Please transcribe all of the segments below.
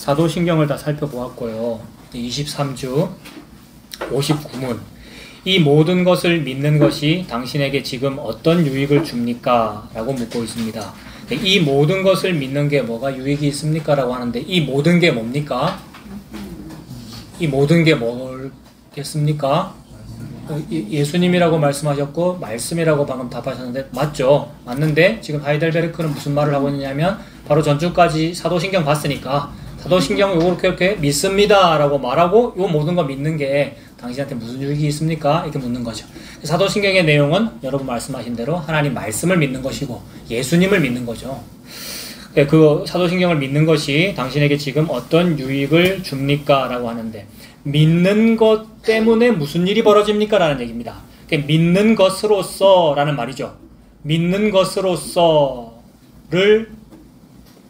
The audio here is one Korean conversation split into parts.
사도신경을 다 살펴보았고요. 23주 59문. 이 모든 것을 믿는 것이 당신에게 지금 어떤 유익을 줍니까? 라고 묻고 있습니다. 이 모든 것을 믿는 게 뭐가 유익이 있습니까? 라고 하는데 이 모든 게 뭡니까? 이 모든 게 뭐겠습니까? 예수님이라고 말씀하셨고 말씀이라고 방금 답하셨는데 맞죠? 맞는데 지금 하이델베르크는 무슨 말을 하고 있느냐면 바로 전주까지 사도신경 봤으니까 사도신경 이렇게 믿습니다 라고 말하고 이 모든 거 믿는 게 당신한테 무슨 유익이 있습니까? 이렇게 묻는 거죠. 사도신경의 내용은 여러분 말씀하신 대로 하나님 말씀을 믿는 것이고 예수님을 믿는 거죠. 그 사도신경을 믿는 것이 당신에게 지금 어떤 유익을 줍니까? 라고 하는데 믿는 것 때문에 무슨 일이 벌어집니까? 라는 얘기입니다. 믿는 것으로서 라는 말이죠. 믿는 것으로서를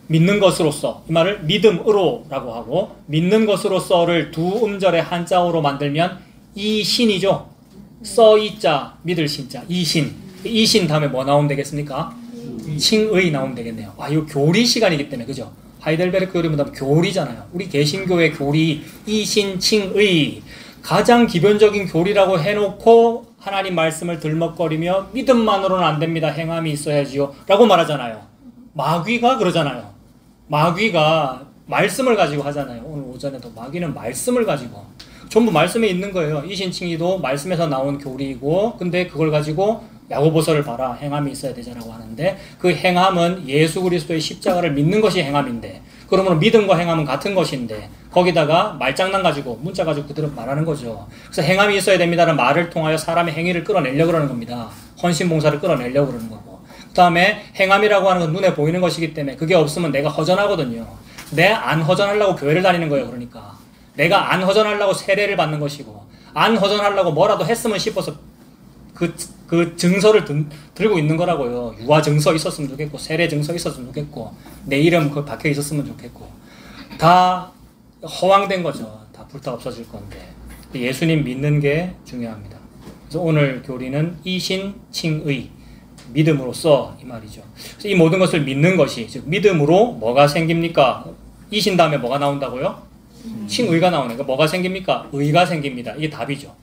믿는 것으로서 이 말을 믿음으로 라고 하고 믿는 것으로서를 두 음절의 한자어로 만들면 이신이죠. 써이자 믿을 신자 이신. 이신 다음에 뭐 나오면 되겠습니까? 칭의 나오면 되겠네요. 아, 이거 교리 시간이기 때문에 그죠? 하이델베르크 교리보다 교리잖아요. 우리 개신교의 교리 이신 칭의 가장 기본적인 교리라고 해놓고 하나님 말씀을 들먹거리며 믿음만으로는 안 됩니다. 행함이 있어야지요 라고 말하잖아요. 마귀가 그러잖아요. 마귀가 말씀을 가지고 하잖아요. 오늘 오전에도 마귀는 말씀을 가지고 전부 말씀에 있는 거예요. 이신칭의도 말씀에서 나온 교리이고 근데 그걸 가지고 야고보서를 봐라. 행함이 있어야 되잖아고 하는데 그 행함은 예수 그리스도의 십자가를 믿는 것이 행함인데 그러면 믿음과 행함은 같은 것인데 거기다가 말장난 가지고 문자 가지고 그대로 말하는 거죠. 그래서 행함이 있어야 됩니다라는 말을 통하여 사람의 행위를 끌어내려고 그러는 겁니다. 헌신봉사를 끌어내려고 그러는 거고 그 다음에 행함이라고 하는 건 눈에 보이는 것이기 때문에 그게 없으면 내가 허전하거든요. 내 안 허전하려고 교회를 다니는 거예요. 그러니까 내가 안 허전하려고 세례를 받는 것이고 안 허전하려고 뭐라도 했으면 싶어서 그 증서를 들고 있는 거라고요. 유아 증서 있었으면 좋겠고 세례 증서 있었으면 좋겠고 내 이름 그 박혀 있었으면 좋겠고 다 허황된 거죠. 다 불타 없어질 건데 예수님 믿는 게 중요합니다. 그래서 오늘 교리는 이신칭의 믿음으로써 이 말이죠. 그래서 이 모든 것을 믿는 것이 즉 믿음으로 뭐가 생깁니까? 이신 다음에 뭐가 나온다고요? 칭의가 나오는 거. 뭐가 생깁니까? 의가 생깁니다. 이게 답이죠.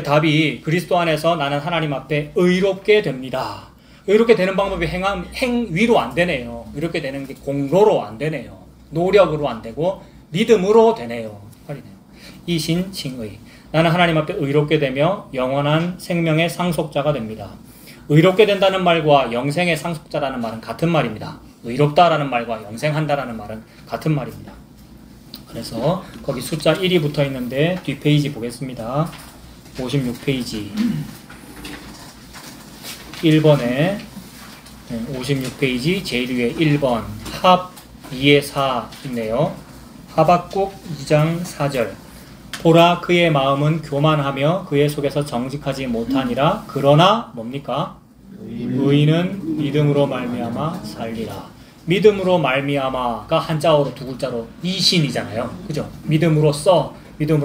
답이 그리스도 안에서 나는 하나님 앞에 의롭게 됩니다. 의롭게 되는 방법이 행위로 안 되네요. 이렇게 되는 게 공로로 안 되네요. 노력으로 안 되고 믿음으로 되네요. 이신칭의 나는 하나님 앞에 의롭게 되며 영원한 생명의 상속자가 됩니다. 의롭게 된다는 말과 영생의 상속자라는 말은 같은 말입니다. 의롭다라는 말과 영생한다라는 말은 같은 말입니다. 그래서 거기 숫자 1이 붙어 있는데 뒷페이지 보겠습니다. 56페이지 1번에 56페이지 제일 위에 1번 합 2의 4 있네요. 하박국 2장 4절 보라 그의 마음은 교만하며 그의 속에서 정직하지 못하니라 그러나 뭡니까? 의인은 믿음으로 말미암아 살리라. 믿음으로 말미암아가 한자어로 두 글자로 이신이잖아요. 그죠? 믿음으로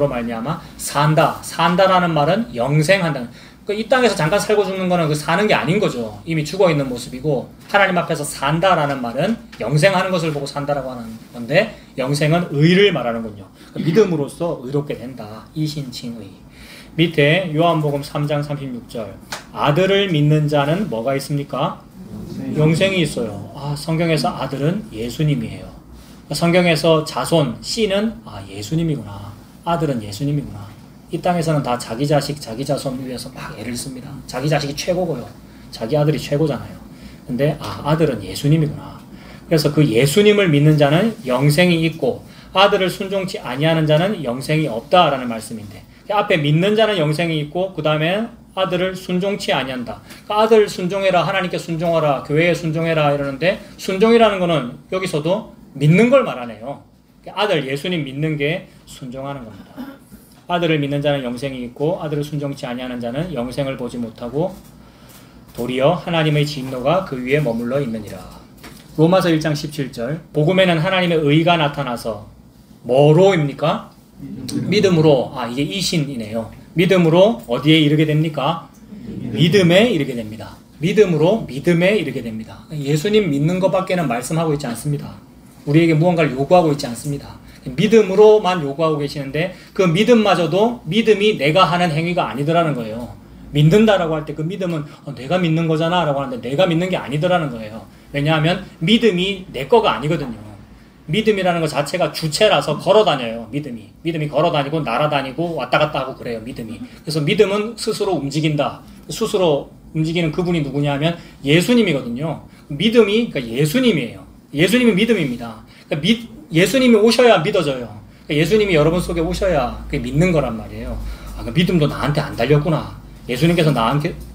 말미암아 산다라는 말은 영생한다는. 이 땅에서 잠깐 살고 죽는 거는 그 사는 게 아닌 거죠. 이미 죽어 있는 모습이고 하나님 앞에서 산다라는 말은 영생하는 것을 보고 산다라고 하는 건데 영생은 의를 말하는군요. 믿음으로써 의롭게 된다. 이신칭의. 밑에 요한복음 3장 36절 아들을 믿는 자는 뭐가 있습니까? 영생이 있어요. 성경에서 아들은 예수님이에요. 성경에서 자손 씨는 예수님이구나. 아들은 예수님이구나. 이 땅에서는 다 자기 자식, 자기 자손 위해서 막 애를 씁니다. 자기 자식이 최고고요. 자기 아들이 최고잖아요. 근데 아들은 예수님이구나. 그래서 그 예수님을 믿는 자는 영생이 있고 아들을 순종치 아니하는 자는 영생이 없다라는 말씀인데 앞에 믿는 자는 영생이 있고 그 다음에 아들을 순종치 아니한다. 그러니까 아들 순종해라, 하나님께 순종하라, 교회에 순종해라 이러는데 순종이라는 거는 여기서도 믿는 걸 말하네요. 아들 예수님 믿는 게 순종하는 겁니다. 아들을 믿는 자는 영생이 있고 아들을 순종치 아니하는 자는 영생을 보지 못하고 도리어 하나님의 진노가 그 위에 머물러 있느니라. 로마서 1장 17절 복음에는 하나님의 의가 나타나서 뭐로입니까? 믿음으로. 이게 이신이네요. 믿음으로 어디에 이르게 됩니까? 믿음에 이르게 됩니다. 믿음으로 믿음에 이르게 됩니다. 예수님 믿는 것밖에는 말씀하고 있지 않습니다. 우리에게 무언가를 요구하고 있지 않습니다. 믿음으로만 요구하고 계시는데 그 믿음마저도 믿음이 내가 하는 행위가 아니더라는 거예요. 믿는다라고 할 때 그 믿음은 내가 믿는 거잖아 라고 하는데 내가 믿는 게 아니더라는 거예요. 왜냐하면 믿음이 내 거가 아니거든요. 믿음이라는 것 자체가 주체라서 걸어다녀요. 믿음이 걸어다니고 날아다니고 왔다 갔다 하고 그래요. 믿음이. 그래서 믿음은 스스로 움직인다. 스스로 움직이는 그분이 누구냐면 예수님이거든요. 믿음이 그러니까 예수님이에요. 예수님이 믿음입니다. 그러니까 예수님이 오셔야 믿어져요. 그러니까 예수님이 여러분 속에 오셔야 그게 믿는 거란 말이에요. 그 믿음도 나한테 안 달렸구나. 예수님께서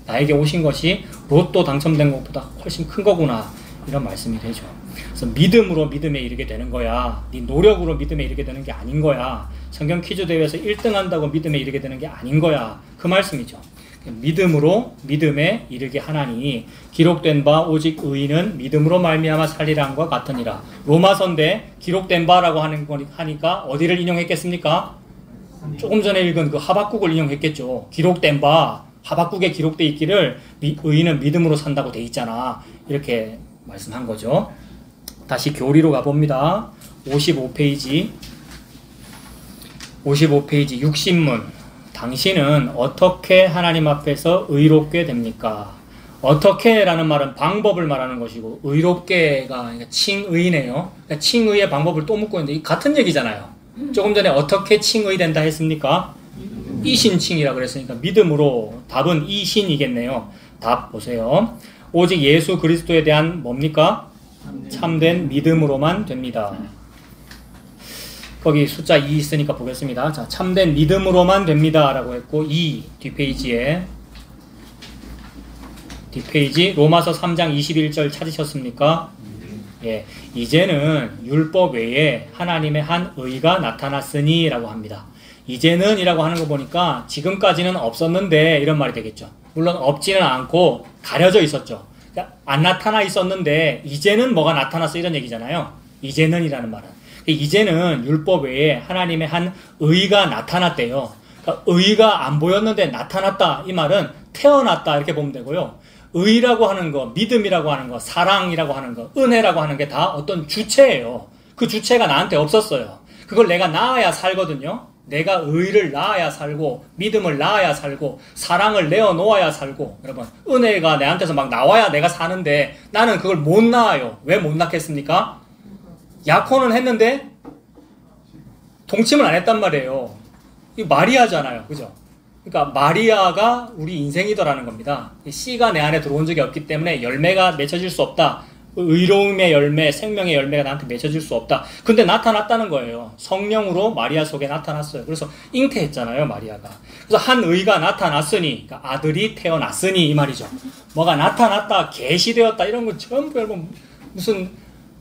나에게 오신 것이 로또 당첨된 것보다 훨씬 큰 거구나. 이런 말씀이 되죠. 그래서 믿음으로 믿음에 이르게 되는 거야. 네 노력으로 믿음에 이르게 되는 게 아닌 거야. 성경 퀴즈 대회에서 1등 한다고 믿음에 이르게 되는 게 아닌 거야. 그 말씀이죠. 믿음으로 믿음에 이르게 하나니 기록된 바 오직 의인은 믿음으로 말미암아 살리라는 것 같으니라. 로마서인데 기록된 바라고 하는 거니까 어디를 인용했겠습니까? 조금 전에 읽은 그 하박국을 인용했겠죠. 기록된 바 하박국에 기록되어 있기를 의인은 믿음으로 산다고 돼 있잖아. 이렇게 말씀한 거죠. 다시 교리로 가봅니다. 55페이지 60문문. 당신은 어떻게 하나님 앞에서 의롭게 됩니까? 어떻게 라는 말은 방법을 말하는 것이고 의롭게가 칭의네요. 그러니까 칭의의 방법을 또 묻고 있는데 같은 얘기잖아요. 조금 전에 어떻게 칭의 된다 했습니까? 이신칭이라 그랬으니까 믿음으로 답은 이신이겠네요. 답 보세요. 오직 예수 그리스도에 대한 뭡니까? 참된 믿음으로만 됩니다. 거기 숫자 2 있으니까 보겠습니다. 자, 참된 믿음으로만 됩니다 라고 했고 2 뒷페이지 로마서 3장 21절 찾으셨습니까? 예, 이제는 율법 외에 하나님의 한 의가 나타났으니 라고 합니다. 이제는 이라고 하는 거 보니까 지금까지는 없었는데 이런 말이 되겠죠. 물론 없지는 않고 가려져 있었죠. 그러니까 안 나타나 있었는데 이제는 뭐가 나타났어 이런 얘기잖아요. 이제는 이라는 말은. 이제는 율법 외에 하나님의 한 의가 나타났대요. 그러니까 의가 안 보였는데 나타났다 이 말은 태어났다 이렇게 보면 되고요. 의라고 하는 거, 믿음이라고 하는 거, 사랑이라고 하는 거, 은혜라고 하는 게 다 어떤 주체예요. 그 주체가 나한테 없었어요. 그걸 내가 낳아야 살거든요. 내가 의를 낳아야 살고 믿음을 낳아야 살고 사랑을 내어놓아야 살고 여러분 은혜가 내한테서 막 나와야 내가 사는데 나는 그걸 못 낳아요. 왜 못 낳겠습니까? 약혼은 했는데 동침을 안 했단 말이에요. 이 마리아잖아요. 그죠? 그러니까 마리아가 우리 인생이더라는 겁니다. 씨가 내 안에 들어온 적이 없기 때문에 열매가 맺혀질 수 없다. 의로움의 열매, 생명의 열매가 나한테 맺혀질 수 없다. 근데 나타났다는 거예요. 성령으로 마리아 속에 나타났어요. 그래서 잉태했잖아요, 마리아가. 그래서 한 의가 나타났으니, 그러니까 아들이 태어났으니 이 말이죠. 뭐가 나타났다, 계시되었다 이런 거 전부 여러분 무슨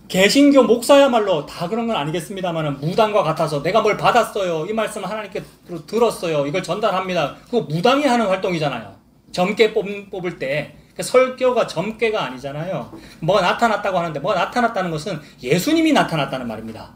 개신교 목사야말로 다 그런 건 아니겠습니다만 무당과 같아서 내가 뭘 받았어요. 이 말씀을 하나님께 들었어요. 이걸 전달합니다. 그거 무당이 하는 활동이잖아요. 점괘 뽑을 때. 설교가 점괘가 아니잖아요. 뭐가 나타났다고 하는데 뭐가 나타났다는 것은 예수님이 나타났다는 말입니다.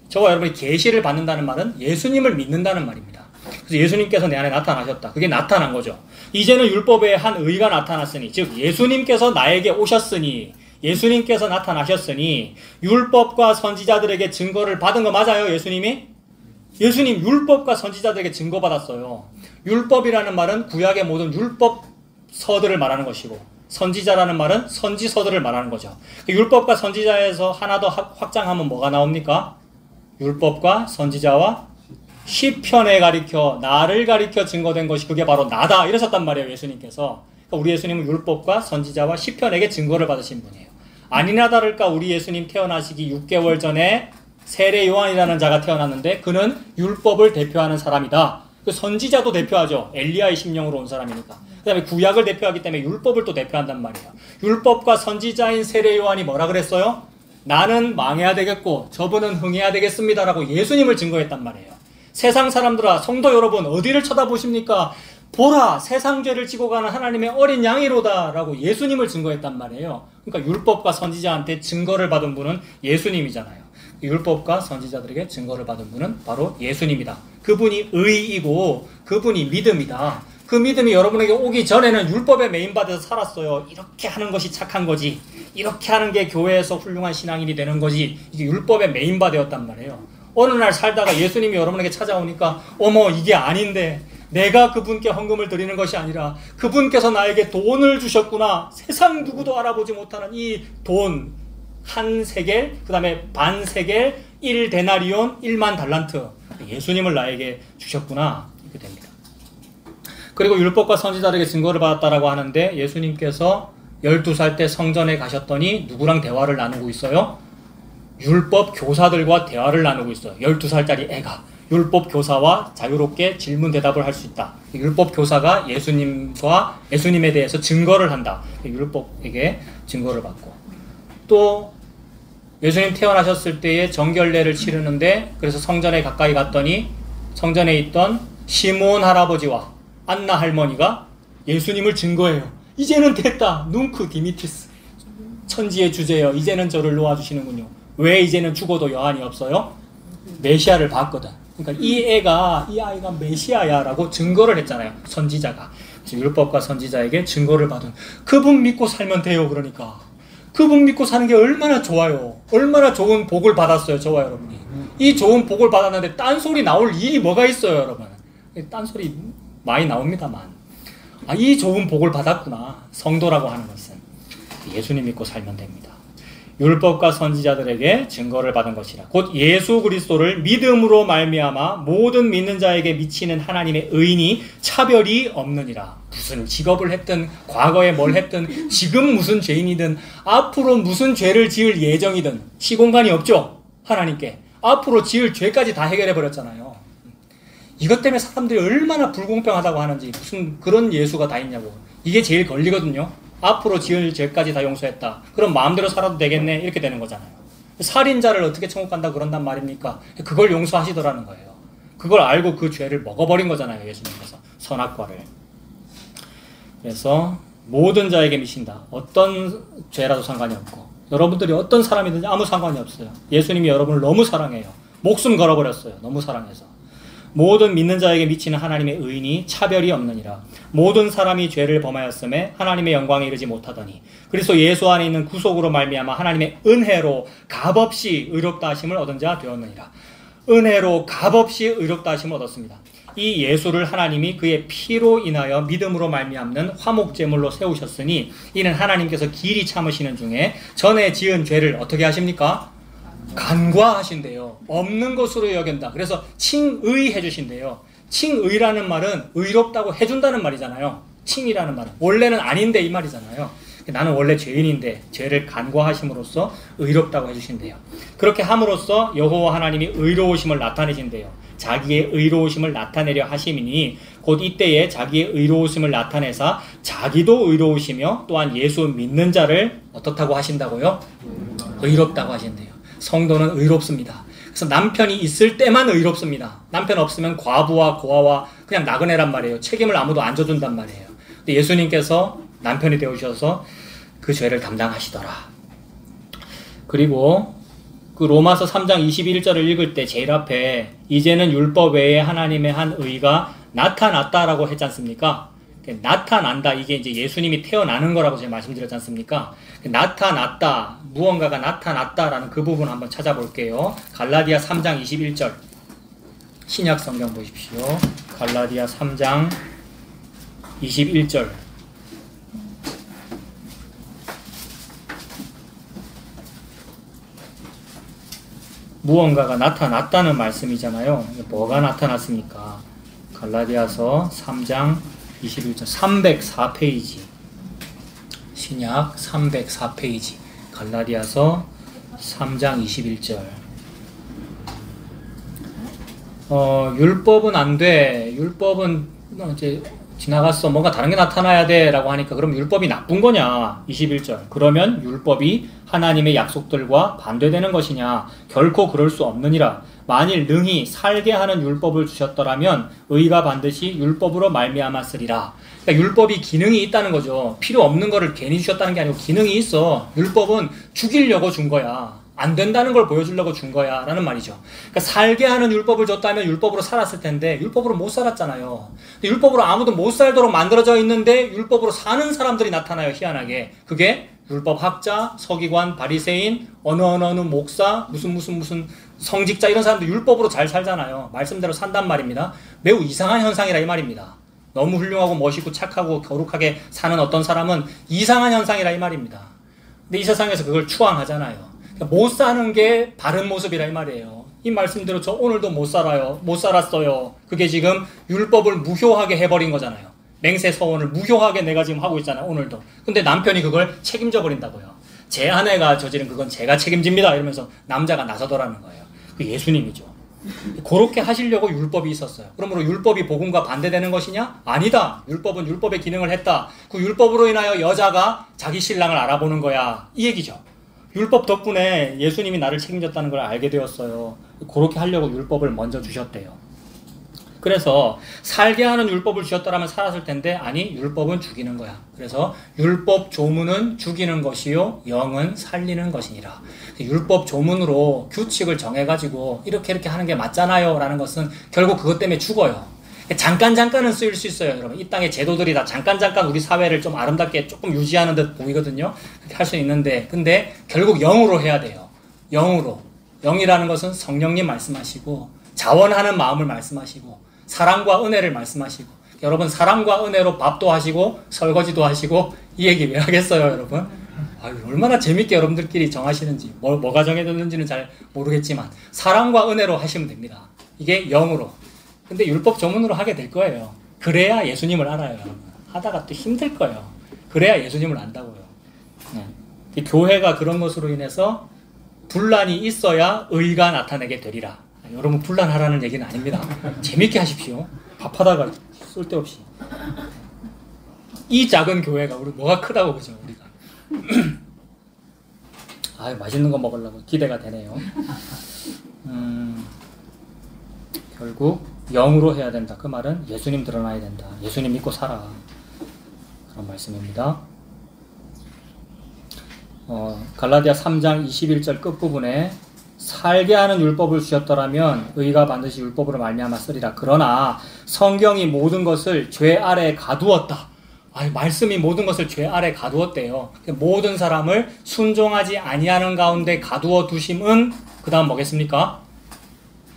저와 여러분이 계시를 받는다는 말은 예수님을 믿는다는 말입니다. 그래서 예수님께서 내 안에 나타나셨다. 그게 나타난 거죠. 이제는 율법에 한 의가 나타났으니 즉 예수님께서 나에게 오셨으니 예수님께서 나타나셨으니 율법과 선지자들에게 증거를 받은 거 맞아요? 예수님이? 예수님 율법과 선지자들에게 증거받았어요. 율법이라는 말은 구약의 모든 율법서들을 말하는 것이고 선지자라는 말은 선지서들을 말하는 거죠. 율법과 선지자에서 하나 더 확장하면 뭐가 나옵니까? 율법과 선지자와 시편에 가리켜 나를 가리켜 증거된 것이 그게 바로 나다 이러셨단 말이에요. 예수님께서. 그러니까 우리 예수님은 율법과 선지자와 시편에게 증거를 받으신 분이에요. 아니나 다를까 우리 예수님 태어나시기 6개월 전에 세례 요한이라는 자가 태어났는데 그는 율법을 대표하는 사람이다. 그 선지자도 대표하죠. 엘리야의 심령으로 온 사람이니까. 그 다음에 구약을 대표하기 때문에 율법을 또 대표한단 말이에요. 율법과 선지자인 세례 요한이 뭐라 그랬어요? 나는 망해야 되겠고 저분은 흥해야 되겠습니다 라고 예수님을 증거했단 말이에요. 세상 사람들아 성도 여러분 어디를 쳐다보십니까? 보라 세상 죄를 지고 가는 하나님의 어린 양이로다 라고 예수님을 증거했단 말이에요. 그러니까 율법과 선지자한테 증거를 받은 분은 예수님이잖아요. 율법과 선지자들에게 증거를 받은 분은 바로 예수님이다. 그분이 의이고 그분이 믿음이다. 그 믿음이 여러분에게 오기 전에는 율법에 매인받아서 살았어요. 이렇게 하는 것이 착한 거지. 이렇게 하는 게 교회에서 훌륭한 신앙인이 되는 거지. 이게 율법에 매인받았단 말이에요. 어느 날 살다가 예수님이 여러분에게 찾아오니까 어머 이게 아닌데 내가 그분께 헌금을 드리는 것이 아니라 그분께서 나에게 돈을 주셨구나. 세상 누구도 알아보지 못하는 이 돈 한 세겔, 그 다음에 반 세겔, 1데나리온, 1만 달란트. 예수님을 나에게 주셨구나. 이렇게 됩니다. 그리고 율법과 선지자들에게 증거를 받았다라고 하는데 예수님께서 12살 때 성전에 가셨더니 누구랑 대화를 나누고 있어요? 율법 교사들과 대화를 나누고 있어요. 12살짜리 애가 율법 교사와 자유롭게 질문 대답을 할 수 있다. 율법 교사가 예수님에 대해서 증거를 한다. 율법에게 증거를 받고 또 예수님 태어나셨을 때에 정결례를 치르는데 그래서 성전에 가까이 갔더니 성전에 있던 시므온 할아버지와 안나 할머니가 예수님을 증거해요. 이제는 됐다. 뭉크 디미티스. 천지의 주제여. 이제는 저를 놓아주시는군요. 왜 이제는 죽어도 여한이 없어요? 메시아를 봤거든. 그러니까 이 아이가 메시아야 라고 증거를 했잖아요. 선지자가. 율법과 선지자에게 증거를 받은 그분 믿고 살면 돼요. 그러니까 그분 믿고 사는 게 얼마나 좋아요. 얼마나 좋은 복을 받았어요. 저와 여러분이. 이 좋은 복을 받았는데 딴소리 나올 일이 뭐가 있어요. 여러분. 딴소리 많이 나옵니다만 이 좋은 복을 받았구나. 성도라고 하는 것은 예수님 믿고 살면 됩니다. 율법과 선지자들에게 증거를 받은 것이라. 곧 예수 그리스도를 믿음으로 말미암아 모든 믿는 자에게 미치는 하나님의 의인이 차별이 없느니라. 무슨 직업을 했든 과거에 뭘 했든 지금 무슨 죄인이든 앞으로 무슨 죄를 지을 예정이든 시공간이 없죠. 하나님께 앞으로 지을 죄까지 다 해결해 버렸잖아요. 이것 때문에 사람들이 얼마나 불공평하다고 하는지 무슨 그런 예수가 다 있냐고. 이게 제일 걸리거든요. 앞으로 지을 죄까지 다 용서했다. 그럼 마음대로 살아도 되겠네. 이렇게 되는 거잖아요. 살인자를 어떻게 천국 간다 그런단 말입니까? 그걸 용서하시더라는 거예요. 그걸 알고 그 죄를 먹어버린 거잖아요. 예수님께서 선악과를. 그래서 모든 자에게 미친다. 어떤 죄라도 상관이 없고 여러분들이 어떤 사람이든지 아무 상관이 없어요. 예수님이 여러분을 너무 사랑해요. 목숨 걸어버렸어요. 너무 사랑해서. 모든 믿는 자에게 미치는 하나님의 의인이 차별이 없느니라. 모든 사람이 죄를 범하였음에 하나님의 영광에 이르지 못하더니 그리스도 예수 안에 있는 구속으로 말미암아 하나님의 은혜로 값없이 의롭다 하심을 얻은 자 되었느니라. 은혜로 값없이 의롭다 하심을 얻었습니다. 이 예수를 하나님이 그의 피로 인하여 믿음으로 말미암는 화목제물로 세우셨으니 이는 하나님께서 길이 참으시는 중에 전에 지은 죄를 어떻게 하십니까? 간과하신대요. 없는 것으로 여긴다. 그래서 칭의해 주신대요. 칭의라는 말은 의롭다고 해준다는 말이잖아요. 칭이라는 말은 원래는 아닌데 이 말이잖아요. 나는 원래 죄인인데 죄를 간과하심으로써 의롭다고 해주신대요. 그렇게 함으로써 여호와 하나님이 의로우심을 나타내신대요. 자기의 의로우심을 나타내려 하심이니 곧 이때에 자기의 의로우심을 나타내사 자기도 의로우시며 또한 예수 믿는 자를 어떻다고 하신다고요? 의롭다고 하신대요. 성도는 의롭습니다. 그래서 남편이 있을 때만 의롭습니다. 남편 없으면 과부와 고아와 그냥 나그네란 말이에요. 책임을 아무도 안 져준단 말이에요. 근데 예수님께서 남편이 되어주셔서 그 죄를 담당하시더라. 그리고 그 로마서 3장 21절을 읽을 때 제일 앞에 이제는 율법 외에 하나님의 한 의가 나타났다라고 했지 않습니까? 나타난다. 이게 이제 예수님이 태어나는 거라고 제가 말씀드렸지 않습니까? 나타났다. 무언가가 나타났다라는 그 부분 한번 찾아볼게요. 갈라디아 3장 21절. 신약 성경 보십시오. 갈라디아 3장 21절. 무언가가 나타났다는 말씀이잖아요. 뭐가 나타났습니까? 갈라디아서 3장 21절 304페이지 신약 304페이지 갈라디아서 3장 21절 율법은 안 돼. 율법은 이제 지나갔어. 뭔가 다른 게 나타나야 돼 라고 하니까 그럼 율법이 나쁜 거냐? 21절 그러면 율법이 하나님의 약속들과 반대되는 것이냐? 결코 그럴 수 없느니라. 만일 능히 살게 하는 율법을 주셨더라면 의가 반드시 율법으로 말미암았으리라. 그러니까 율법이 기능이 있다는 거죠. 필요 없는 거를 괜히 주셨다는 게 아니고 기능이 있어. 율법은 죽이려고 준 거야. 안 된다는 걸 보여주려고 준 거야 라는 말이죠. 그러니까 살게 하는 율법을 줬다면 율법으로 살았을 텐데 율법으로 못 살았잖아요. 율법으로 아무도 못 살도록 만들어져 있는데 율법으로 사는 사람들이 나타나요. 희한하게. 그게 율법 학자, 서기관, 바리새인, 어느 목사, 무슨 성직자 이런 사람도 율법으로 잘 살잖아요. 말씀대로 산단 말입니다. 매우 이상한 현상이라 이 말입니다. 너무 훌륭하고 멋있고 착하고 거룩하게 사는 어떤 사람은 이상한 현상이라 이 말입니다. 근데 이 세상에서 그걸 추앙하잖아요. 그러니까 못 사는 게 바른 모습이라 이 말이에요. 이 말씀대로 저 오늘도 못 살아요. 못 살았어요. 그게 지금 율법을 무효하게 해버린 거잖아요. 맹세서원을 무효하게 내가 지금 하고 있잖아요. 오늘도. 근데 남편이 그걸 책임져 버린다고요. 제 아내가 저지른 그건 제가 책임집니다. 이러면서 남자가 나서더라는 거예요. 그 예수님이죠. 그렇게 하시려고 율법이 있었어요. 그러므로 율법이 복음과 반대되는 것이냐? 아니다. 율법은 율법의 기능을 했다. 그 율법으로 인하여 여자가 자기 신랑을 알아보는 거야. 이 얘기죠. 율법 덕분에 예수님이 나를 책임졌다는 걸 알게 되었어요. 그렇게 하려고 율법을 먼저 주셨대요. 그래서 살게 하는 율법을 주셨더라면 살았을 텐데 아니 율법은 죽이는 거야. 그래서 율법 조문은 죽이는 것이요 영은 살리는 것이니라. 율법 조문으로 규칙을 정해가지고 이렇게 하는 게 맞잖아요 라는 것은 결국 그것 때문에 죽어요. 잠깐은 쓰일 수 있어요. 여러분 이 땅의 제도들이 다 잠깐 우리 사회를 좀 아름답게 조금 유지하는 듯 보이거든요. 그렇게 할 수 있는데 근데 결국 영으로 해야 돼요. 영으로. 영이라는 것은 성령님 말씀하시고 자원하는 마음을 말씀하시고 사랑과 은혜를 말씀하시고 여러분 사랑과 은혜로 밥도 하시고 설거지도 하시고 이 얘기 왜 하겠어요 여러분? 아유, 얼마나 재밌게 여러분들끼리 정하시는지 뭐가 정해졌는지는 잘 모르겠지만 사랑과 은혜로 하시면 됩니다. 이게 영으로. 근데 율법 조문으로 하게 될 거예요. 그래야 예수님을 알아요. 여러분. 하다가 또 힘들 거예요. 그래야 예수님을 안다고요. 네. 교회가 그런 것으로 인해서 분란이 있어야 의가 나타나게 되리라. 여러분 분란하라는 얘기는 아닙니다. 재밌게 하십시오. 밥하다가 쓸데없이. 이 작은 교회가 우리 뭐가 크다고 그죠 우리가. 아유 맛있는 거 먹으려고 기대가 되네요. 결국 영으로 해야 된다. 그 말은 예수님 드러나야 된다. 예수님 믿고 살아. 그런 말씀입니다. 갈라디아 3장 21절 끝부분에 살게 하는 율법을 주셨더라면 의가 반드시 율법으로 말미암아 쓰리라. 그러나 성경이 모든 것을 죄 아래에 가두었다. 말씀이 모든 것을 죄 아래에 가두었대요. 모든 사람을 순종하지 아니하는 가운데 가두어 두심은 그 다음 뭐겠습니까?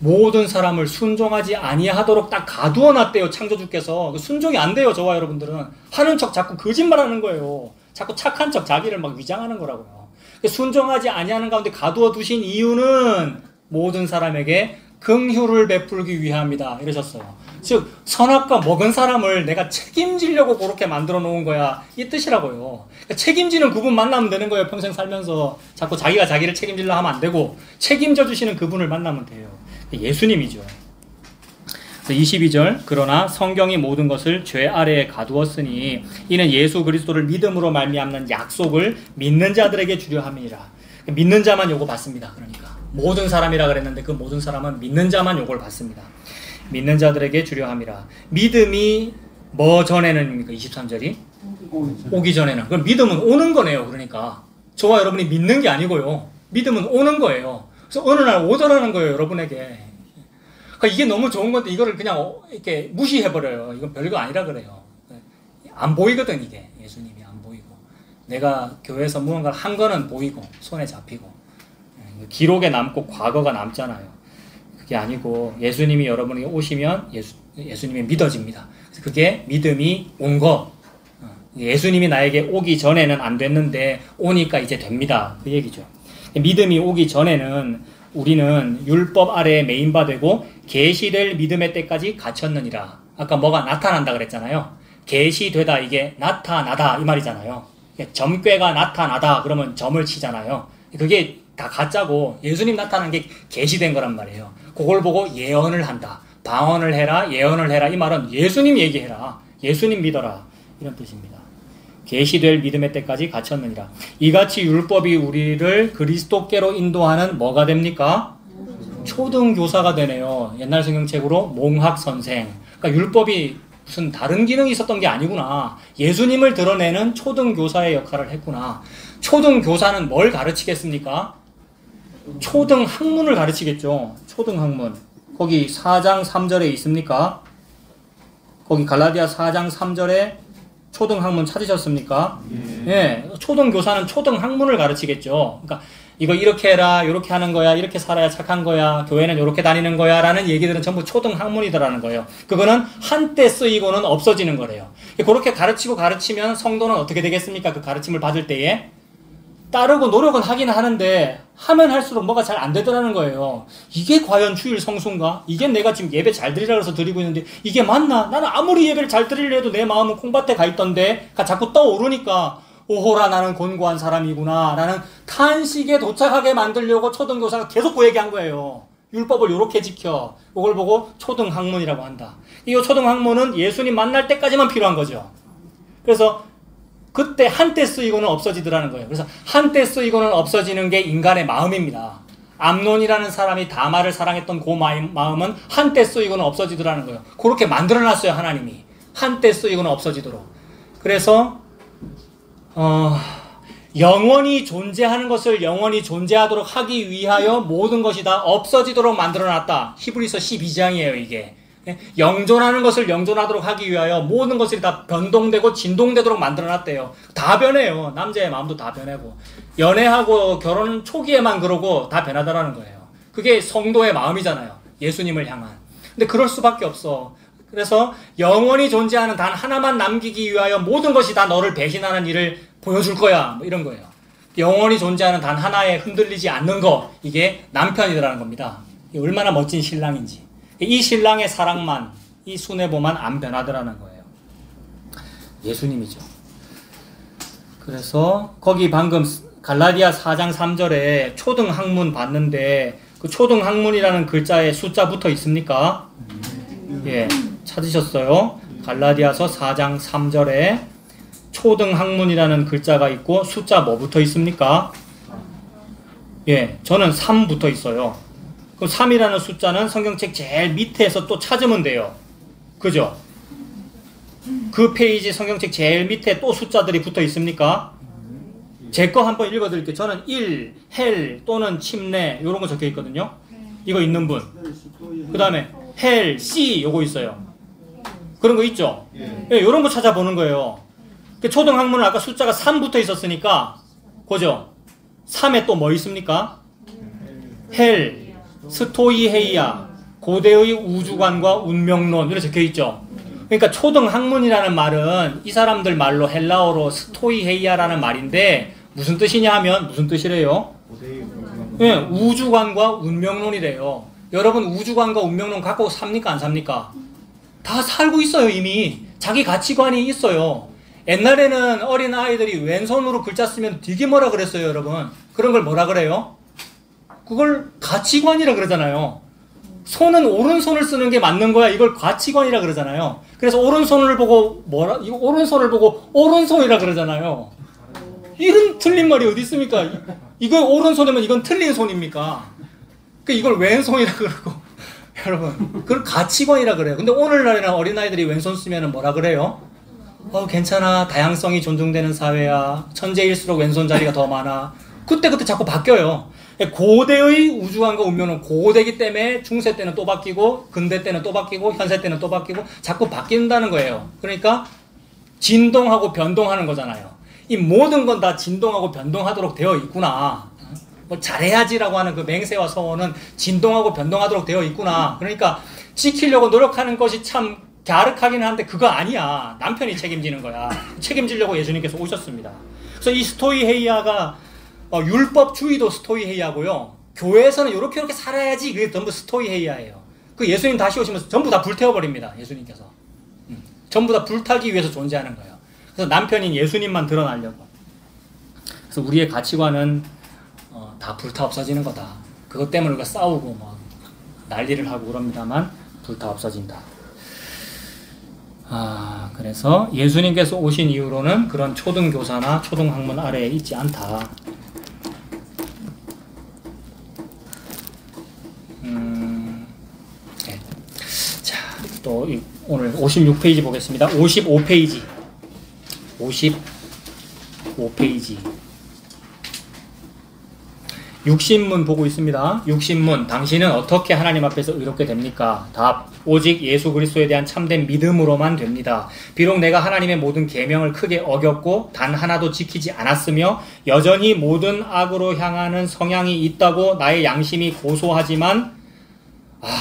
모든 사람을 순종하지 아니하도록 딱 가두어 놨대요. 창조주께서. 순종이 안 돼요. 저와 여러분들은. 하는 척 자꾸 거짓말하는 거예요. 자꾸 착한 척 자기를 막 위장하는 거라고요. 순종하지 아니하는 가운데 가두어 두신 이유는 모든 사람에게 긍휼을 베풀기 위함이다. 이러셨어요. 즉 선악과 먹은 사람을 내가 책임지려고 그렇게 만들어 놓은 거야. 이 뜻이라고요. 그러니까 책임지는 그분 만나면 되는 거예요. 평생 살면서. 자꾸 자기가 자기를 책임지려 하면 안 되고 책임져 주시는 그분을 만나면 돼요. 예수님이죠. 22절 그러나 성경이 모든 것을 죄 아래에 가두었으니 이는 예수 그리스도를 믿음으로 말미암는 약속을 믿는 자들에게 주려 함이니라. 믿는 자만 요거 받습니다. 그러니까 모든 사람이라 그랬는데 그 모든 사람은 믿는 자만 요걸 받습니다. 믿는 자들에게 주려 함이라. 믿음이 뭐 전에는입니까? 23절이 오기 전에는. 그럼 믿음은 오는 거네요. 그러니까 저와 여러분이 믿는 게 아니고요. 믿음은 오는 거예요. 그래서 어느 날 오더라는 거예요, 여러분에게. 그러니까 이게 너무 좋은 건데 이거를 그냥 이렇게 무시해버려요. 이건 별거 아니라 그래요. 안 보이거든, 이게. 예수님이 안 보이고. 내가 교회에서 무언가를 한 거는 보이고, 손에 잡히고. 기록에 남고 과거가 남잖아요. 그게 아니고 예수님이 여러분에게 오시면 예수님이 믿어집니다. 그래서 그게 믿음이 온 거. 예수님이 나에게 오기 전에는 안 됐는데 오니까 이제 됩니다. 그 얘기죠. 믿음이 오기 전에는 우리는 율법 아래에 매인바 되고 계시될 믿음의 때까지 갇혔느니라. 아까 뭐가 나타난다 그랬잖아요. 계시되다 이게 나타나다 이 말이잖아요. 점괘가 나타나다 그러면 점을 치잖아요. 그게 다 가짜고 예수님 나타난 게 계시된 거란 말이에요. 그걸 보고 예언을 한다. 방언을 해라, 예언을 해라. 이 말은 예수님 얘기해라. 예수님 믿어라. 이런 뜻입니다. 계시될 믿음의 때까지 갇혔느니라. 이같이 율법이 우리를 그리스도께로 인도하는 뭐가 됩니까? 초등교사가 되네요. 옛날 성경책으로 몽학선생. 그러니까 율법이 무슨 다른 기능이 있었던 게 아니구나. 예수님을 드러내는 초등교사의 역할을 했구나. 초등교사는 뭘 가르치겠습니까? 초등학문을 가르치겠죠. 초등학문. 거기 4장 3절에 있습니까? 거기 갈라디아 4장 3절에 초등학문 찾으셨습니까? 예. 초등교사는 초등학문을 가르치겠죠. 그러니까 이거 이렇게 해라, 이렇게 하는 거야, 이렇게 살아야 착한 거야, 교회는 이렇게 다니는 거야 라는 얘기들은 전부 초등학문이더라는 거예요. 그거는 한때 쓰이고는 없어지는 거래요. 그렇게 가르치고 가르치면 성도는 어떻게 되겠습니까? 그 가르침을 받을 때에 따르고 노력은 하긴 하는데 하면 할수록 뭐가 잘 안 되더라는 거예요. 이게 과연 주일 성수인가? 이게 내가 지금 예배 잘 드리라 그래서 드리고 있는데 이게 맞나? 나는 아무리 예배를 잘 드리려 해도 내 마음은 콩밭에 가 있던데 자꾸 떠오르니까 오호라 나는 곤고한 사람이구나 라는 탄식에 도착하게 만들려고 초등교사가 계속 그 얘기한 거예요. 율법을 요렇게 지켜. 이걸 보고 초등학문이라고 한다. 이 초등학문은 예수님 만날 때까지만 필요한 거죠. 그래서 그때 한때 쓰이고는 없어지더라는 거예요. 그래서 한때 쓰이고는 없어지는 게 인간의 마음입니다. 암논이라는 사람이 다말을 사랑했던 그 마음은 한때 쓰이고는 없어지더라는 거예요. 그렇게 만들어놨어요, 하나님이. 한때 쓰이고는 없어지도록. 그래서 영원히 존재하는 것을 영원히 존재하도록 하기 위하여 모든 것이 다 없어지도록 만들어놨다. 히브리서 12장이에요, 이게. 영존하는 것을 영존하도록 하기 위하여 모든 것이 다 변동되고 진동되도록 만들어놨대요. 다 변해요. 남자의 마음도 다 변하고. 연애하고 결혼 초기에만 그러고 다 변하더라는 거예요. 그게 성도의 마음이잖아요. 예수님을 향한. 근데 그럴 수밖에 없어. 그래서 영원히 존재하는 단 하나만 남기기 위하여 모든 것이 다 너를 배신하는 일을 보여줄 거야. 뭐 이런 거예요. 영원히 존재하는 단 하나에 흔들리지 않는 거. 이게 남편이라는 겁니다. 이게 얼마나 멋진 신랑인지. 이 신랑의 사랑만, 이 순애보만 안 변하더라는 거예요. 예수님이죠. 그래서 거기 방금 갈라디아 4장 3절에 초등학문 봤는데 그 초등학문이라는 글자에 숫자 붙어 있습니까? 예, 찾으셨어요? 갈라디아서 4장 3절에 초등학문이라는 글자가 있고 숫자 뭐 붙어 있습니까? 예, 저는 3 붙어 있어요. 그럼 3이라는 숫자는 성경책 제일 밑에서 또 찾으면 돼요. 그죠? 그 페이지 성경책 제일 밑에 또 숫자들이 붙어 있습니까? 제 거 한번 읽어드릴게요. 저는 1, 헬 또는 침례 이런 거 적혀 있거든요. 이거 있는 분. 그 다음에 헬, 씨 요거 있어요. 그런 거 있죠? 예, 이런 거 찾아보는 거예요. 초등학문은 아까 숫자가 3 붙어 있었으니까 그죠? 3에 또 뭐 있습니까? 헬, 스토이헤이아, 고대의 우주관과 운명론 이렇게 적혀있죠. 그러니까 초등학문이라는 말은 이 사람들 말로 헬라어로 스토이헤이아라는 말인데 무슨 뜻이냐 하면 무슨 뜻이래요? 네, 우주관과 운명론이래요. 여러분 우주관과 운명론 갖고 삽니까 안 삽니까? 다 살고 있어요. 이미 자기 가치관이 있어요. 옛날에는 어린 아이들이 왼손으로 글자 쓰면 되게 뭐라 그랬어요. 여러분 그런 걸 뭐라 그래요? 그걸 가치관이라 그러잖아요. 손은 오른손을 쓰는 게 맞는 거야. 이걸 가치관이라 그러잖아요. 그래서 오른손을 보고 이거 오른손을 보고 오른손이라 그러잖아요. 이런 틀린 말이 어디 있습니까? 이거 오른손이면 이건 틀린 손입니까? 이걸 왼손이라 그러고 여러분 그걸 가치관이라 그래요. 근데 오늘날에는 어린아이들이 왼손 쓰면 뭐라 그래요? 괜찮아. 다양성이 존중되는 사회야. 천재일수록 왼손 자리가 더 많아. 그때 자꾸 바뀌어요. 고대의 우주관과 운명은 고대기 때문에 중세 때는 또 바뀌고 근대 때는 또 바뀌고 현세 때는 또 바뀌고 자꾸 바뀐다는 거예요. 그러니까 진동하고 변동하는 거잖아요. 이 모든 건 다 진동하고 변동하도록 되어 있구나. 뭐 잘해야지라고 하는 그 맹세와 서원은 진동하고 변동하도록 되어 있구나. 그러니까 지키려고 노력하는 것이 참 갸륵하긴 한데 그거 아니야. 남편이 책임지는 거야. 책임지려고 예수님께서 오셨습니다. 그래서 이 스토이헤이아가 율법주의도 스토이헤이아고요. 교회에서는 이렇게 살아야지. 그게 전부 스토이헤이아예요. 그 예수님 다시 오시면서 전부 다 불태워버립니다. 예수님께서. 전부 다 불타기 위해서 존재하는 거예요. 그래서 남편인 예수님만 드러나려고. 그래서 우리의 가치관은 다 불타 없어지는 거다. 그것 때문에 우리가 싸우고 막 난리를 하고 그럽니다만 불타 없어진다. 그래서 예수님께서 오신 이후로는 그런 초등교사나 초등학문 아래에 있지 않다. 네. 자, 또 오늘 56페이지 보겠습니다. 55페이지. 55페이지. 육신문 보고 있습니다. 육신문, 당신은 어떻게 하나님 앞에서 의롭게 됩니까? 답, 오직 예수 그리스도에 대한 참된 믿음으로만 됩니다. 비록 내가 하나님의 모든 계명을 크게 어겼고 단 하나도 지키지 않았으며 여전히 모든 악으로 향하는 성향이 있다고 나의 양심이 고소하지만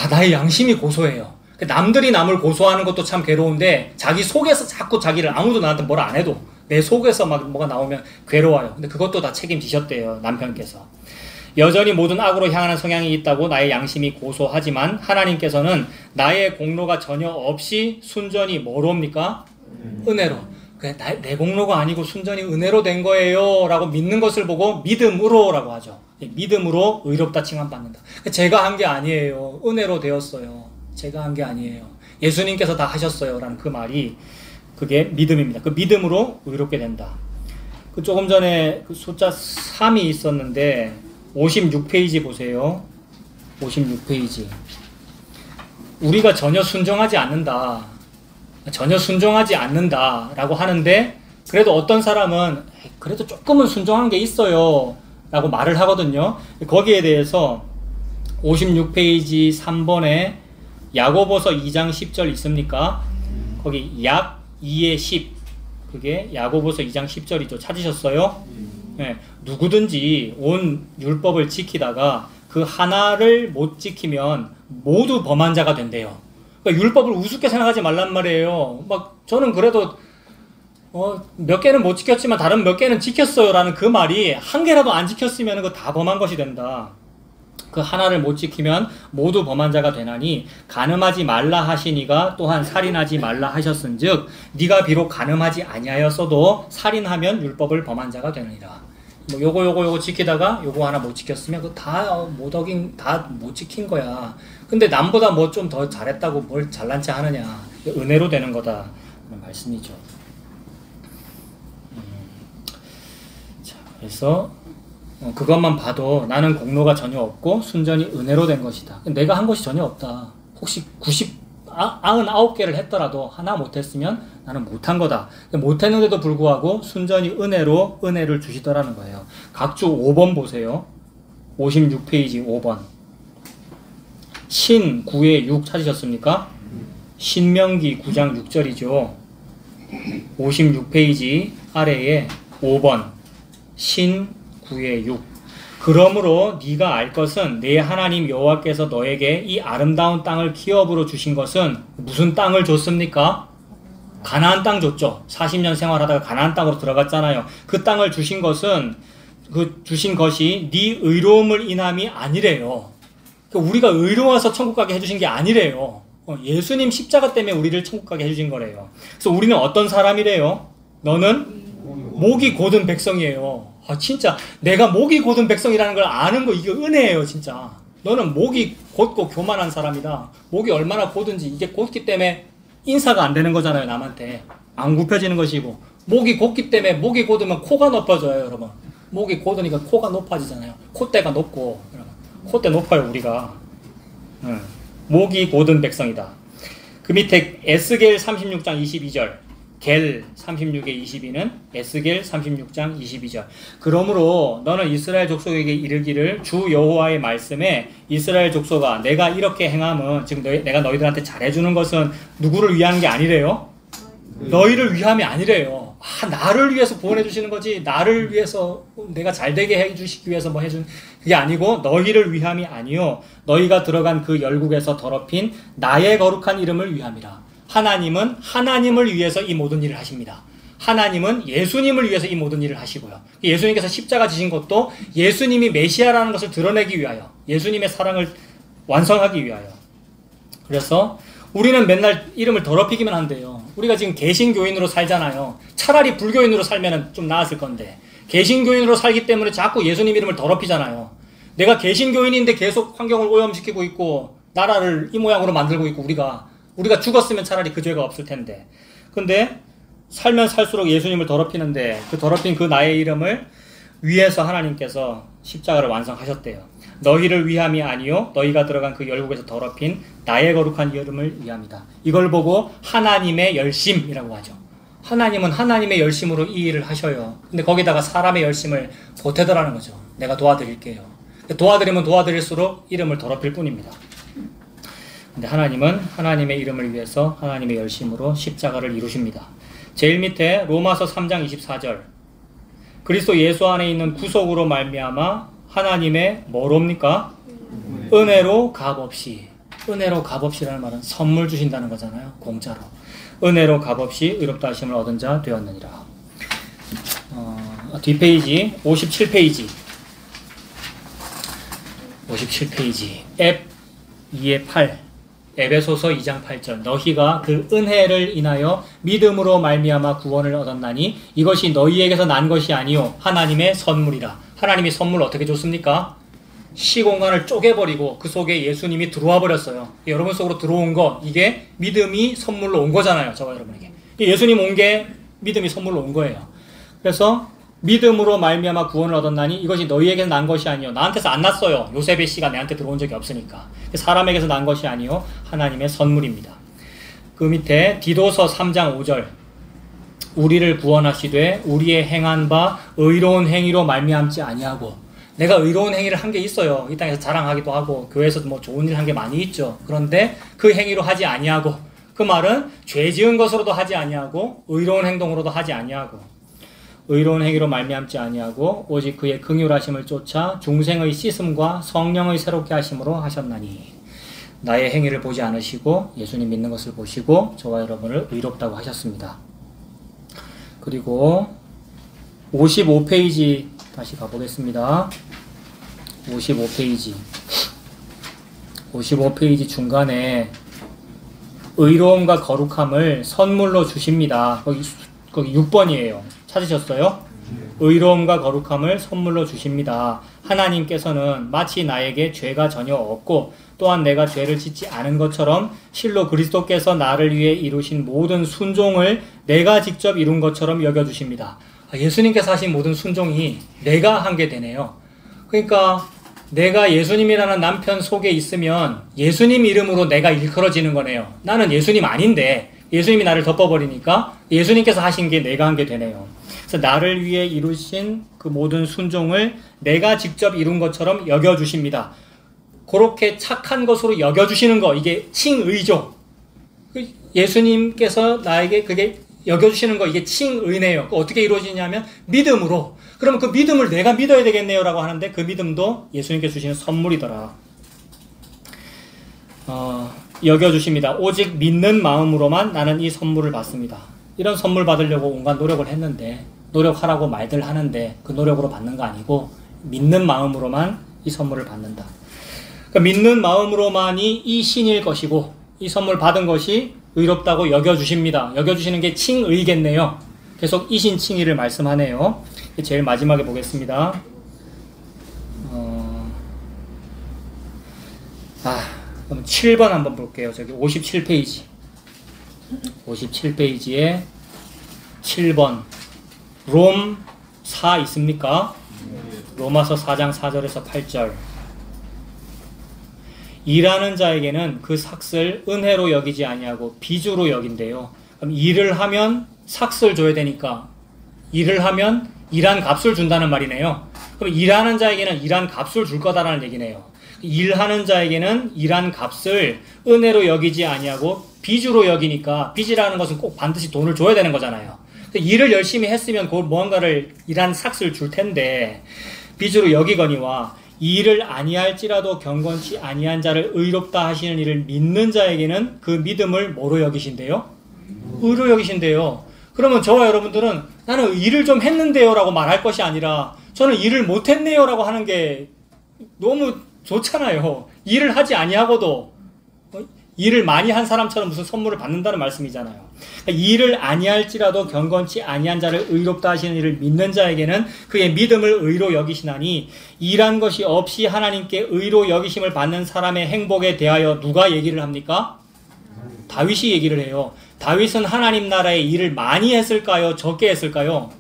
나의 양심이 고소해요. 남들이 남을 고소하는 것도 참 괴로운데 자기 속에서 자꾸 자기를 아무도 나한테 뭘 안 해도 내 속에서 막 뭐가 나오면 괴로워요. 근데 그것도 다 책임지셨대요, 남편께서. 여전히 모든 악으로 향하는 성향이 있다고 나의 양심이 고소하지만 하나님께서는 나의 공로가 전혀 없이 순전히 뭐로입니까? 은혜로. 내 공로가 아니고 순전히 은혜로 된 거예요 라고 믿는 것을 보고 믿음으로 라고 하죠. 믿음으로 의롭다 칭함받는다. 제가 한 게 아니에요. 은혜로 되었어요. 제가 한 게 아니에요. 예수님께서 다 하셨어요 라는 그 말이 그게 믿음입니다. 그 믿음으로 의롭게 된다. 그 조금 전에 그 숫자 3이 있었는데 56페이지 보세요. 56페이지. 우리가 전혀 순종하지 않는다. 전혀 순종하지 않는다 라고 하는데 그래도 어떤 사람은 그래도 조금은 순종한 게 있어요 라고 말을 하거든요. 거기에 대해서 56페이지 3번에 야고보서 2장 10절 있습니까? 거기 약 2의 10 그게 야고보서 2장 10절이죠. 찾으셨어요? 네, 누구든지 온 율법을 지키다가 그 하나를 못 지키면 모두 범한 자가 된대요. 그러니까 율법을 우습게 생각하지 말란 말이에요. 막 저는 그래도 몇 개는 못 지켰지만 다른 몇 개는 지켰어요 라는 그 말이 한 개라도 안 지켰으면 그거 다 범한 것이 된다. 그 하나를 못 지키면 모두 범한 자가 되나니 간음하지 말라 하시니가 또한 살인하지 말라 하셨은즉 네가 비록 간음하지 아니하였어도 살인하면 율법을 범한 자가 되느니라. 뭐 요거 지키다가 요거 하나 못 지켰으면 그거 다 못 지킨 거야. 근데 남보다 뭐 좀 더 잘했다고 뭘 잘난 체 하느냐. 은혜로 되는 거다 그런 말씀이죠. 자, 그래서 그것만 봐도 나는 공로가 전혀 없고 순전히 은혜로 된 것이다. 내가 한 것이 전혀 없다. 혹시 99개를 했더라도 하나 못했으면 나는 못한 거다. 못했는데도 불구하고 순전히 은혜로 은혜를 주시더라는 거예요. 각주 5번 보세요. 56페이지 5번. 신 9의 6 찾으셨습니까? 신명기 9장 6절이죠. 56페이지 아래에 5번. 신 9의 6. 그러므로 네가 알 것은 내 하나님 여호와께서 너에게 이 아름다운 땅을 기업으로 주신 것은 무슨 땅을 줬습니까? 가나안 땅 줬죠. 40년 생활하다가 가나안 땅으로 들어갔잖아요. 그 땅을 주신 것은 주신 것이 네 의로움을 인함이 아니래요. 그러니까 우리가 의로워서 천국 가게 해주신 게 아니래요. 예수님 십자가 때문에 우리를 천국 가게 해주신 거래요. 그래서 우리는 어떤 사람이래요? 너는 목이 곧은 백성이에요. 진짜 내가 목이 곧은 백성이라는 걸 아는 거 이게 은혜예요. 진짜 너는 목이 곧고 교만한 사람이다. 목이 얼마나 곧은지 이게 곧기 때문에 인사가 안 되는 거잖아요. 남한테 안 굽혀지는 것이고 목이 곧기 때문에 목이 곧으면 코가 높아져요. 여러분 목이 곧으니까 코가 높아지잖아요. 콧대가 높고 여러분. 콧대 높아요 우리가. 목이 곧은 백성이다. 그 밑에 에스겔 36장 22절 겔 36의 22는 에스겔 36장 22절. 그러므로 너는 이스라엘 족속에게 이르기를 주 여호와의 말씀에 이스라엘 족속아 내가 이렇게 행함은 지금 내가 너희들한테 잘해주는 것은 누구를 위한 게 아니래요? 너희를 위함이 아니래요. 나를 위해서 구원해 주시는 거지 나를 위해서 내가 잘되게 해주시기 위해서 뭐 해준 그게 아니고 너희를 위함이 아니요 너희가 들어간 그 열국에서 더럽힌 나의 거룩한 이름을 위함이라. 하나님은 하나님을 위해서 이 모든 일을 하십니다. 하나님은 예수님을 위해서 이 모든 일을 하시고요. 예수님께서 십자가 지신 것도 예수님이 메시아라는 것을 드러내기 위하여 예수님의 사랑을 완성하기 위하여. 그래서 우리는 맨날 이름을 더럽히기만 한대요. 우리가 지금 개신교인으로 살잖아요. 차라리 불교인으로 살면 좀 나았을 건데 개신교인으로 살기 때문에 자꾸 예수님 이름을 더럽히잖아요. 내가 개신교인인데 계속 환경을 오염시키고 있고 나라를 이 모양으로 만들고 있고 우리가 죽었으면 차라리 그 죄가 없을 텐데. 근데 살면 살수록 예수님을 더럽히는데 그 더럽힌 그 나의 이름을 위해서 하나님께서 십자가를 완성하셨대요. 너희를 위함이 아니요 너희가 들어간 그 열국에서 더럽힌 나의 거룩한 이름을 위함이다. 이걸 보고 하나님의 열심이라고 하죠. 하나님은 하나님의 열심으로 이 일을 하셔요. 근데 거기다가 사람의 열심을 보태더라는 거죠. 내가 도와드릴게요. 도와드리면 도와드릴수록 이름을 더럽힐 뿐입니다. 근데 하나님은 하나님의 이름을 위해서 하나님의 열심으로 십자가를 이루십니다. 제일 밑에 로마서 3장 24절 그리스도 예수 안에 있는 구속으로 말미암아 하나님의 뭐롭니까? 은혜로 값없이. 은혜로 값없이라는 말은 선물 주신다는 거잖아요. 공짜로. 은혜로 값없이 의롭다 하심을 얻은 자 되었느니라. 뒷페이지 57페이지 57페이지 앱 2의 8 에베소서 2장 8절 너희가 그 은혜를 인하여 믿음으로 말미암아 구원을 얻었나니 이것이 너희에게서 난 것이 아니요 하나님의 선물이라. 하나님이 선물 어떻게 줬습니까? 시공간을 쪼개버리고 그 속에 예수님이 들어와 버렸어요. 여러분 속으로 들어온 거 이게 믿음이 선물로 온 거잖아요. 저와 여러분에게 예수님 온 게 믿음이 선물로 온 거예요. 그래서 믿음으로 말미암아 구원을 얻었나니 이것이 너희에게서 난 것이 아니요 나한테서 안 났어요. 요셉의 씨가 내한테 들어온 적이 없으니까. 사람에게서 난 것이 아니요 하나님의 선물입니다. 그 밑에 디도서 3장 5절 우리를 구원하시되 우리의 행한 바 의로운 행위로 말미암지 아니하고. 내가 의로운 행위를 한 게 있어요. 이 땅에서 자랑하기도 하고 교회에서도 뭐 좋은 일 한 게 많이 있죠. 그런데 그 행위로 하지 아니하고 그 말은 죄 지은 것으로도 하지 아니하고 의로운 행동으로도 하지 아니하고 의로운 행위로 말미암지 아니하고 오직 그의 긍휼하심을 쫓아 중생의 씻음과 성령의 새롭게 하심으로 하셨나니. 나의 행위를 보지 않으시고 예수님 믿는 것을 보시고 저와 여러분을 의롭다고 하셨습니다. 그리고 55페이지 다시 가보겠습니다. 55페이지 중간에 의로움과 거룩함을 선물로 주십니다. 거기 6번이에요. 찾으셨어요? 의로움과 거룩함을 선물로 주십니다. 하나님께서는 마치 나에게 죄가 전혀 없고 또한 내가 죄를 짓지 않은 것처럼 실로 그리스도께서 나를 위해 이루신 모든 순종을 내가 직접 이룬 것처럼 여겨주십니다. 예수님께서 하신 모든 순종이 내가 한 게 되네요. 그러니까 내가 예수님이라는 남편 속에 있으면 예수님 이름으로 내가 일컬어지는 거네요. 나는 예수님 아닌데 예수님이 나를 덮어버리니까 예수님께서 하신 게 내가 한 게 되네요. 그래서 나를 위해 이루신 그 모든 순종을 내가 직접 이룬 것처럼 여겨주십니다. 그렇게 착한 것으로 여겨주시는 거, 이게 칭의죠. 예수님께서 나에게 그게 여겨주시는 거, 이게 칭의네요. 어떻게 이루어지냐면 믿음으로. 그러면 그 믿음을 내가 믿어야 되겠네요 라고 하는데 그 믿음도 예수님께 주시는 선물이더라. 여겨주십니다. 오직 믿는 마음으로만 나는 이 선물을 받습니다. 이런 선물 받으려고 온갖 노력을 했는데, 노력하라고 말들 하는데 그 노력으로 받는 거 아니고 믿는 마음으로만 이 선물을 받는다. 그러니까 믿는 마음으로만이 이 신일 것이고 이 선물 받은 것이 의롭다고 여겨주십니다. 여겨주시는 게 칭의겠네요. 계속 이신 칭의를 말씀하네요. 제일 마지막에 보겠습니다. 그럼 7번 한번 볼게요. 저기 57페이지. 57페이지에 7번. 롬 4 있습니까? 로마서 4장 4절에서 8절. 일하는 자에게는 그 삭을 은혜로 여기지 아니하고 비주로 여긴대요. 그럼 일을 하면 삭을 줘야 되니까 일을 하면 일한 값을 준다는 말이네요. 그럼 일하는 자에게는 일한 값을 줄 거다라는 얘기네요. 일하는 자에게는 일한 값을 은혜로 여기지 아니하고 비주로 여기니까 빚이라는 것은 꼭 반드시 돈을 줘야 되는 거잖아요. 일을 열심히 했으면 그 무언가를 일한 삭을 줄 텐데 비주로 여기거니와 일을 아니할지라도 경건치 아니한 자를 의롭다 하시는 이를 믿는 자에게는 그 믿음을 뭐로 여기신대요? 의로 여기신대요. 그러면 저와 여러분들은 나는 일을 좀 했는데요 라고 말할 것이 아니라 저는 일을 못했네요 라고 하는 게 너무 좋잖아요. 일을 하지 아니하고도 일을 많이 한 사람처럼 무슨 선물을 받는다는 말씀이잖아요. 일을 아니할지라도 경건치 아니한 자를 의롭다 하시는 이를 믿는 자에게는 그의 믿음을 의로 여기시나니 일한 것이 없이 하나님께 의로 여기심을 받는 사람의 행복에 대하여 누가 얘기를 합니까? 다윗이 얘기를 해요. 다윗은 하나님 나라의 일을 많이 했을까요? 적게 했을까요?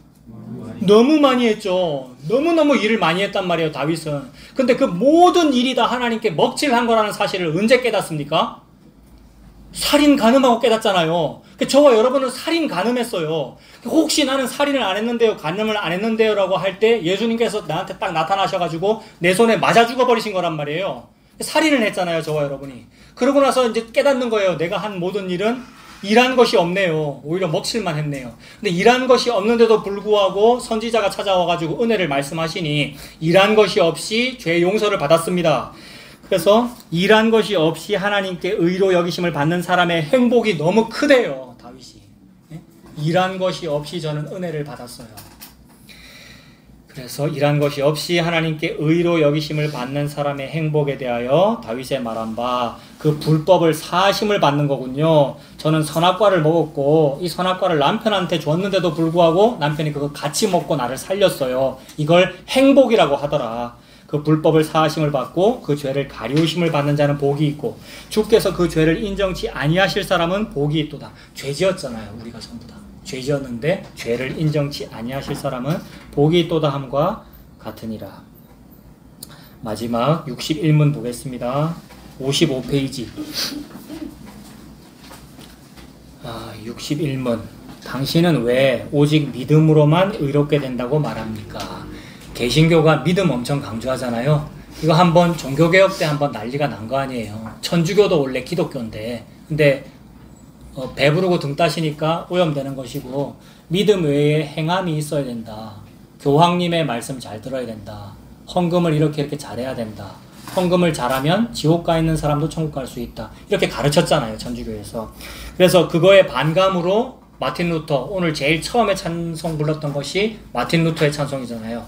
너무 많이 했죠. 너무너무 일을 많이 했단 말이에요, 다윗은. 근데 그 모든 일이 다 하나님께 먹칠한 거라는 사실을 언제 깨닫습니까? 살인 가늠하고 깨닫잖아요. 저와 여러분은 살인 가늠했어요. 혹시 나는 살인을 안 했는데요, 가늠을 안 했는데요 라고 할 때 예수님께서 나한테 딱 나타나셔가지고 내 손에 맞아 죽어버리신 거란 말이에요. 살인을 했잖아요, 저와 여러분이. 그러고 나서 이제 깨닫는 거예요. 내가 한 모든 일은 일한 것이 없네요. 오히려 먹칠만 했네요. 근데 일한 것이 없는데도 불구하고 선지자가 찾아와가지고 은혜를 말씀하시니 일한 것이 없이 죄 용서를 받았습니다. 그래서 일한 것이 없이 하나님께 의로 여기심을 받는 사람의 행복이 너무 크대요, 다윗이. 일한 것이 없이 저는 은혜를 받았어요. 그래서 일한 것이 없이 하나님께 의로 여기심을 받는 사람의 행복에 대하여 다윗의 말한 바 그 불법을 사하심을 받는 거군요. 저는 선악과를 먹었고 이 선악과를 남편한테 줬는데도 불구하고 남편이 그거 같이 먹고 나를 살렸어요. 이걸 행복이라고 하더라. 그 불법을 사하심을 받고 그 죄를 가리우심을 받는 자는 복이 있고 주께서 그 죄를 인정치 아니하실 사람은 복이 있도다. 죄지었잖아요, 우리가 전부 다. 죄지었는데 죄를 인정치 아니하실 사람은 복이 있도다 함과 같으니라. 마지막 61문 보겠습니다. 55페이지. 61문. 당신은 왜 오직 믿음으로만 의롭게 된다고 말합니까? 개신교가 믿음 엄청 강조하잖아요. 이거 한번 종교개혁 때 한번 난리가 난 거 아니에요. 천주교도 원래 기독교인데 근데 배부르고 등 따시니까 오염되는 것이고 믿음 외에 행함이 있어야 된다. 교황님의 말씀 잘 들어야 된다. 헌금을 이렇게 잘해야 된다. 헌금을 잘하면 지옥 가 있는 사람도 천국 갈 수 있다. 이렇게 가르쳤잖아요, 천주교에서. 그래서 그거에 반감으로 마틴 루터, 오늘 제일 처음에 찬송 불렀던 것이 마틴 루터의 찬송이잖아요.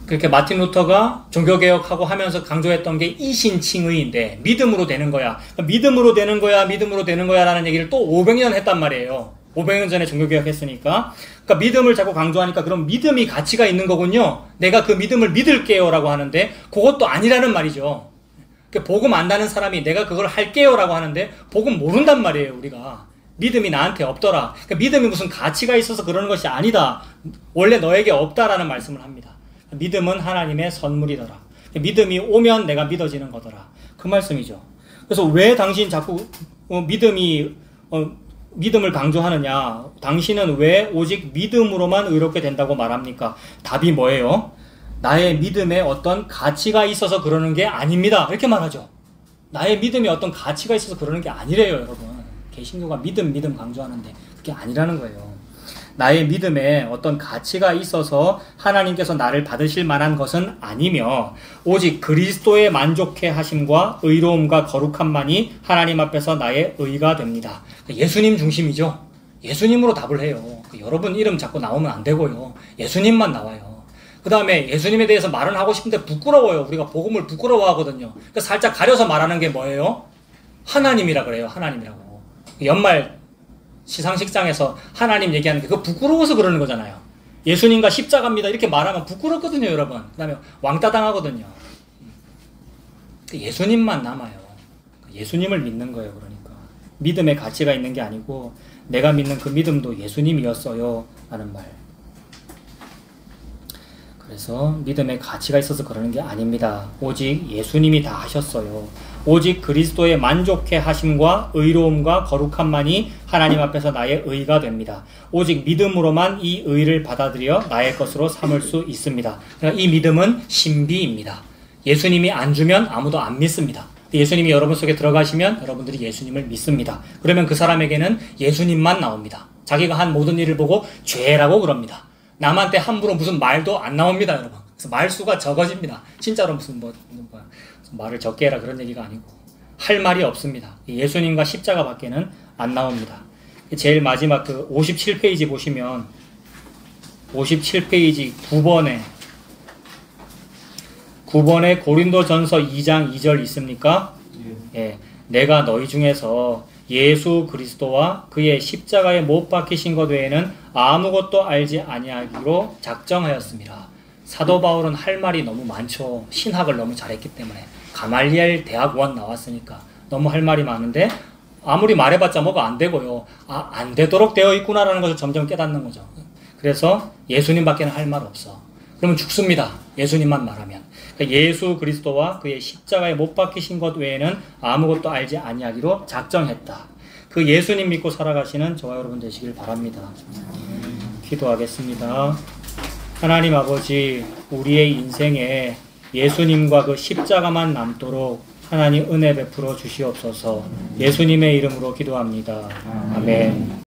그렇게 마틴 루터가 종교개혁하고 하면서 강조했던 게 이신칭의인데 믿음으로 되는 거야. 믿음으로 되는 거야, 믿음으로 되는 거야 라는 얘기를 또 500년 했단 말이에요. 500년 전에 종교개혁했으니까. 그러니까 믿음을 자꾸 강조하니까 그럼 믿음이 가치가 있는 거군요. 내가 그 믿음을 믿을게요 라고 하는데 그것도 아니라는 말이죠. 복음 안다는 사람이 내가 그걸 할게요 라고 하는데 복음 모른단 말이에요, 우리가. 믿음이 나한테 없더라. 그러니까 믿음이 무슨 가치가 있어서 그러는 것이 아니다. 원래 너에게 없다라는 말씀을 합니다. 믿음은 하나님의 선물이더라. 믿음이 오면 내가 믿어지는 거더라. 그 말씀이죠. 그래서 왜 당신 자꾸 믿음을 강조하느냐? 당신은 왜 오직 믿음으로만 의롭게 된다고 말합니까? 답이 뭐예요? 나의 믿음에 어떤 가치가 있어서 그러는 게 아닙니다. 이렇게 말하죠. 나의 믿음에 어떤 가치가 있어서 그러는 게 아니래요, 여러분. 개신교가 믿음 강조하는데 그게 아니라는 거예요. 나의 믿음에 어떤 가치가 있어서 하나님께서 나를 받으실 만한 것은 아니며 오직 그리스도의 만족해 하심과 의로움과 거룩함만이 하나님 앞에서 나의 의가 됩니다. 예수님 중심이죠. 예수님으로 답을 해요. 여러분 이름 자꾸 나오면 안 되고요. 예수님만 나와요. 그 다음에 예수님에 대해서 말은 하고 싶은데 부끄러워요. 우리가 복음을 부끄러워하거든요. 그러니까 살짝 가려서 말하는 게 뭐예요? 하나님이라 그래요. 하나님이라고. 연말 시상식장에서 하나님 얘기하는 게 그거 부끄러워서 그러는 거잖아요. 예수님과 십자가입니다 이렇게 말하면 부끄럽거든요, 여러분. 그 다음에 왕따 당하거든요. 예수님만 남아요. 예수님을 믿는 거예요. 그러니까 믿음에 가치가 있는 게 아니고 내가 믿는 그 믿음도 예수님이었어요 라는 말. 그래서 믿음에 가치가 있어서 그러는 게 아닙니다. 오직 예수님이 다 하셨어요. 오직 그리스도의 만족해 하심과 의로움과 거룩함만이 하나님 앞에서 나의 의가 됩니다. 오직 믿음으로만 이 의를 받아들여 나의 것으로 삼을 수 있습니다. 그러니까 이 믿음은 신비입니다. 예수님이 안 주면 아무도 안 믿습니다. 예수님이 여러분 속에 들어가시면 여러분들이 예수님을 믿습니다. 그러면 그 사람에게는 예수님만 나옵니다. 자기가 한 모든 일을 보고 죄라고 그럽니다. 남한테 함부로 무슨 말도 안 나옵니다, 여러분. 그래서 말수가 적어집니다. 진짜로 무슨 말을 적게 해라 그런 얘기가 아니고 할 말이 없습니다. 예수님과 십자가밖에는 안 나옵니다. 제일 마지막 그 57페이지 보시면 57페이지 9번에 고린도전서 2장 2절 있습니까? 예. 내가 너희 중에서 예수 그리스도와 그의 십자가에 못 박히신 것 외에는 아무것도 알지 아니하기로 작정하였습니다. 사도 바울은 할 말이 너무 많죠. 신학을 너무 잘했기 때문에. 가말리엘 대학원 나왔으니까 너무 할 말이 많은데 아무리 말해봤자 뭐가 안 되고요. 안 되도록 되어 있구나라는 것을 점점 깨닫는 거죠. 그래서 예수님밖에는 할 말 없어. 그러면 죽습니다. 예수님만 말하면. 그러니까 예수 그리스도와 그의 십자가에 못 박히신 것 외에는 아무것도 알지 아니하기로 작정했다. 그 예수님 믿고 살아가시는 저와 여러분 되시길 바랍니다. 기도하겠습니다. 하나님 아버지, 우리의 인생에 예수님과 그 십자가만 남도록 하나님 은혜 베풀어 주시옵소서. 예수님의 이름으로 기도합니다. 아멘.